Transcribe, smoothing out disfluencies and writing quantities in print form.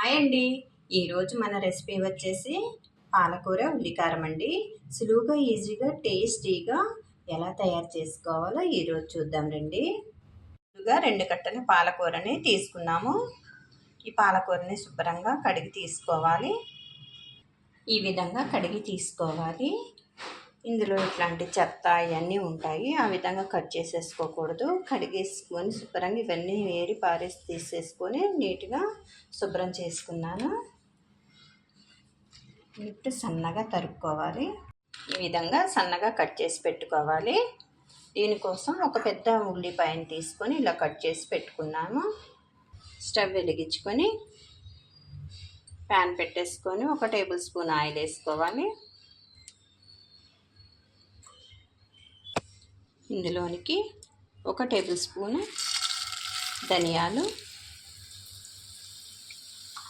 Hi అండి. ఈరోజు మన రెసిపీ వచ్చేసి పాలకూర ఉల్లికారం అండి. సులువుగా ఈజీగా టేస్టీగా ఎలా తయారు చేసుకోవాలో ఈరోజు చూద్దాం రండి. ముందుగా 2 కట్టల పాలకూరని తీసుకున్నాము. ఈ పాలకూరని శుభ్రంగా కడిగి తీసుకోవాలి. ఈ విధంగా కడిగి తీసుకోవాలి. ఇందులో ఇట్లాంటి చెత్త ఇవన్నీ ఉంటాయి. ఆ విధంగా కట్ చేసేసుకోకూడదు. కడిగేసుకొని శుభ్రంగా ఇవన్నీ వేడి పారేసి తీసేసుకొని నీట్గా శుభ్రం చేసుకున్నాను. ఇప్పుడు సన్నగా తరుక్కోవాలి. ఈ విధంగా సన్నగా కట్ చేసి పెట్టుకోవాలి. దీనికోసం ఒక పెద్ద ఉల్లిపాయను తీసుకొని ఇలా కట్ చేసి పెట్టుకున్నాను. స్టవ్ వెలిగించుకొని ప్యాన్ పెట్టేసుకొని 1 టేబుల్ స్పూన్ ఆయిల్ వేసుకోవాలి. ఇందులోనికి 1 టేబుల్ స్పూన్ ధనియాలు,